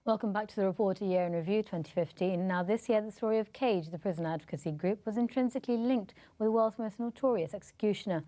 Welcome back to the Reporter Year in Review 2015. Now this year the story of Cage, the prison advocacy group, was intrinsically linked with the world's most notorious executioner.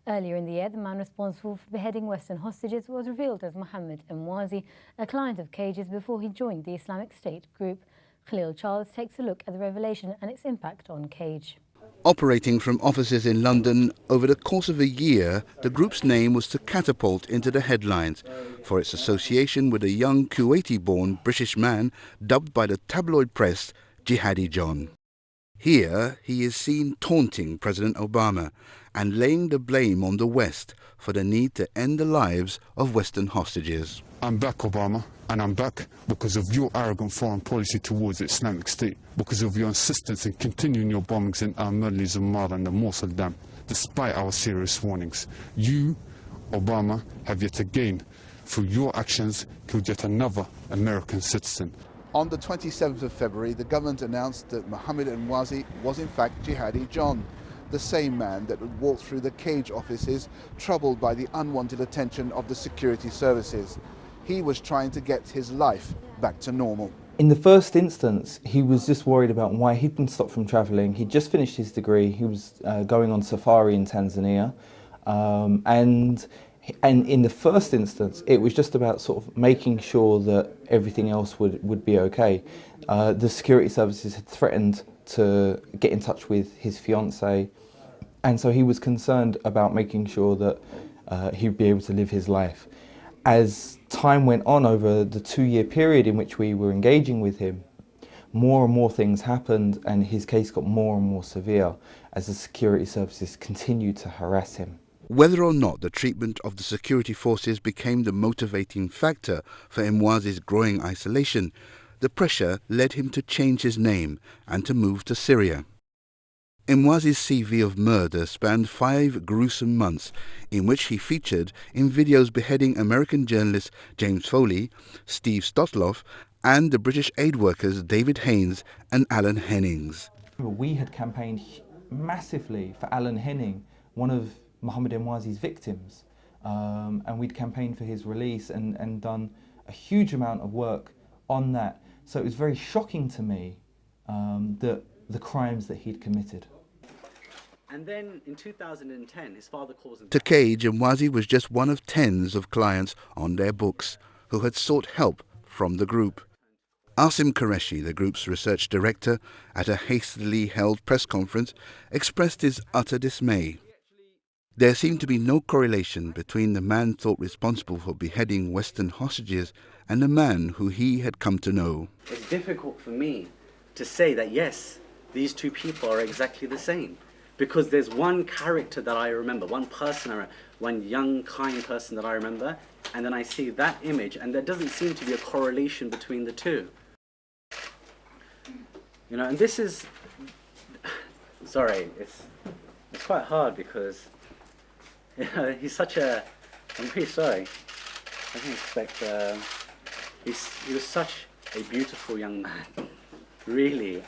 Earlier in the year, the man responsible for beheading Western hostages was revealed as Mohammed Emwazi, a client of Cage's before he joined the Islamic State Group. Khalil Charles takes a look at the revelation and its impact on Cage. Operating from offices in London, over the course of a year, the group's name was to catapult into the headlines for its association with a young Kuwaiti-born British man dubbed by the tabloid press Jihadi John. Here, he is seen taunting President Obama and laying the blame on the West for the need to end the lives of Western hostages. I'm back, Obama, and I'm back because of your arrogant foreign policy towards the Islamic State, because of your insistence in continuing your bombings in Al-Madli, Zummar and the Mosul Dam, despite our serious warnings. You, Obama, have yet again, through your actions, killed yet another American citizen. On the 27th of February, the government announced that Mohammed Emwazi was in fact Jihadi John, the same man that would walk through the Cage offices, troubled by the unwanted attention of the security services. He was trying to get his life back to normal. In the first instance, he was just worried about why he'd been stopped from travelling. He'd just finished his degree. He was going on safari in Tanzania. And in the first instance, it was just about sort of making sure that everything else would be okay. The security services had threatened to get in touch with his fiancée, and so he was concerned about making sure that he'd be able to live his life. As time went on over the 2-year period in which we were engaging with him, more and more things happened and his case got more and more severe as the security services continued to harass him. Whether or not the treatment of the security forces became the motivating factor for Emwazi's growing isolation, the pressure led him to change his name and to move to Syria. Emwazi's CV of murder spanned 5 gruesome months in which he featured in videos beheading American journalists James Foley, Steve Stotloff and the British aid workers David Haynes and Alan Hennings. We had campaigned massively for Alan Henning, one of Mohammed Emwazi's victims, and we'd campaigned for his release and done a huge amount of work on that. So it was very shocking to me that the crimes that he'd committed. And then in 2010, his father calls him... To Cage, Emwazi was just one of tens of clients on their books who had sought help from the group. Asim Qureshi, the group's research director, at a hastily held press conference, expressed his utter dismay. There seemed to be no correlation between the man thought responsible for beheading Western hostages and the man who he had come to know. It's difficult for me to say that, yes, these two people are exactly the same. Because there's one character that I remember, one person, one young, kind person that I remember, and then I see that image, and there doesn't seem to be a correlation between the two. You know, and this is... Sorry, it's quite hard because... You know, he's such a... I'm really sorry. I didn't expect... he was such a beautiful young man. Really.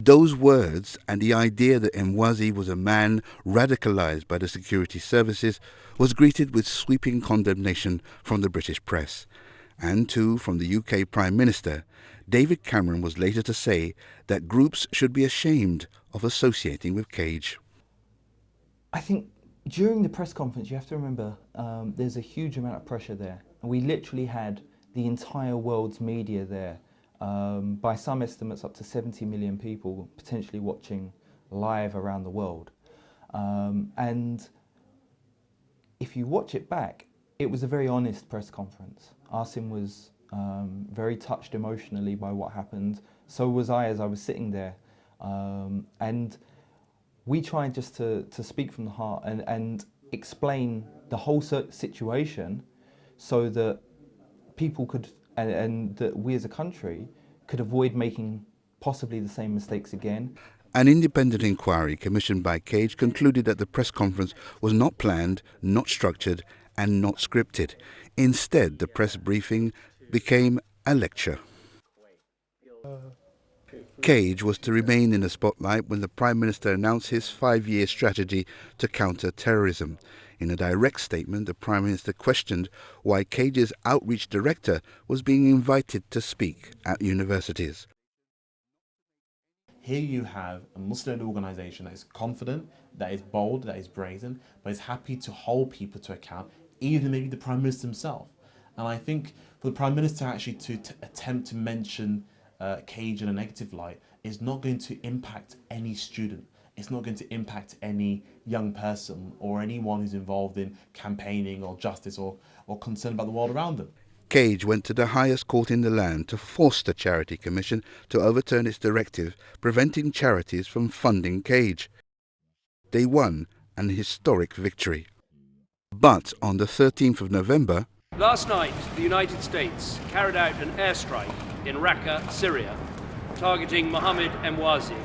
Those words and the idea that Emwazi was a man radicalised by the security services was greeted with sweeping condemnation from the British press, and too from the UK Prime Minister. David Cameron was later to say that groups should be ashamed of associating with Cage. I think during the press conference, you have to remember there's a huge amount of pressure there. And we literally had the entire world's media there. By some estimates, up to 70 million people potentially watching live around the world. And if you watch it back, it was a very honest press conference. Asim was very touched emotionally by what happened. So was I as I was sitting there. And we tried just to speak from the heart and explain the whole situation so that people could, and that we as a country could avoid making possibly the same mistakes again. An independent inquiry commissioned by Cage concluded that the press conference was not planned, not structured and not scripted. Instead, the press briefing became a lecture. Cage was to remain in the spotlight when the Prime Minister announced his 5-year strategy to counter terrorism. In a direct statement, the Prime Minister questioned why Cage's outreach director was being invited to speak at universities. Here you have a Muslim organisation that is confident, that is bold, that is brazen, but is happy to hold people to account, even maybe the Prime Minister himself. And I think for the Prime Minister actually to attempt to mention Cage in a negative light is not going to impact any student. It's not going to impact any young person or anyone who's involved in campaigning or justice or concerned about the world around them. Cage went to the highest court in the land to force the Charity Commission to overturn its directive preventing charities from funding Cage. They won an historic victory. But on the 13th of November, last night, the United States carried out an airstrike in Raqqa, Syria, targeting Mohammed Emwazi,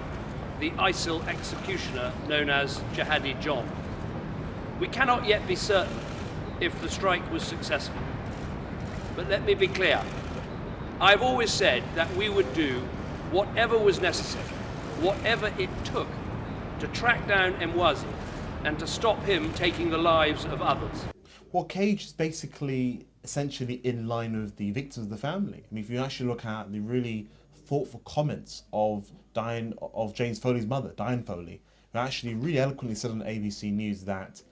the ISIL executioner known as Jihadi John. We cannot yet be certain if the strike was successful. But let me be clear, I've always said that we would do whatever was necessary, whatever it took, to track down Emwazi and to stop him taking the lives of others. Well, Cage is basically essentially in line with the victims of the family. I mean, if you actually look at the really thoughtful comments of James Foley's mother, Diane Foley, who actually really eloquently said on ABC News that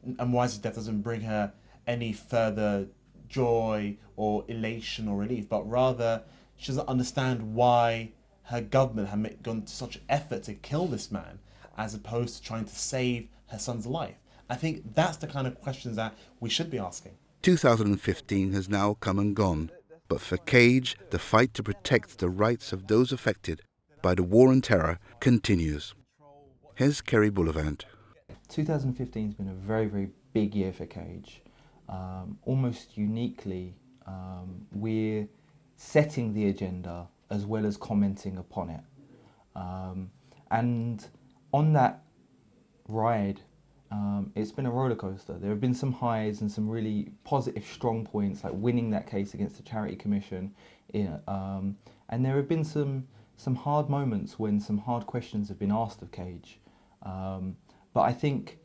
Emwazi's death doesn't bring her any further joy or elation or relief, but rather she doesn't understand why her government had gone to such effort to kill this man as opposed to trying to save her son's life. I think that's the kind of questions that we should be asking. 2015 has now come and gone, but for Cage, the fight to protect the rights of those affected by the war on terror continues. Here's Kerry Bullivant. 2015 has been a very, very big year for Cage. Almost uniquely, we're setting the agenda as well as commenting upon it. And on that ride, it's been a roller coaster. There have been some highs and some really positive, strong points, like winning that case against the Charity Commission. And there have been some hard moments when some hard questions have been asked of Cage. But I think,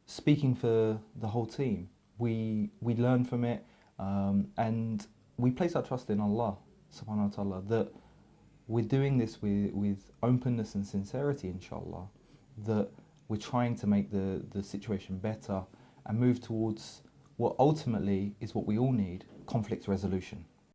speaking for the whole team, we learn from it, and we place our trust in Allah, subhanahu wa ta'ala, that we're doing this with openness and sincerity, inshallah, that we're trying to make the situation better and move towards what ultimately is what we all need, conflict resolution.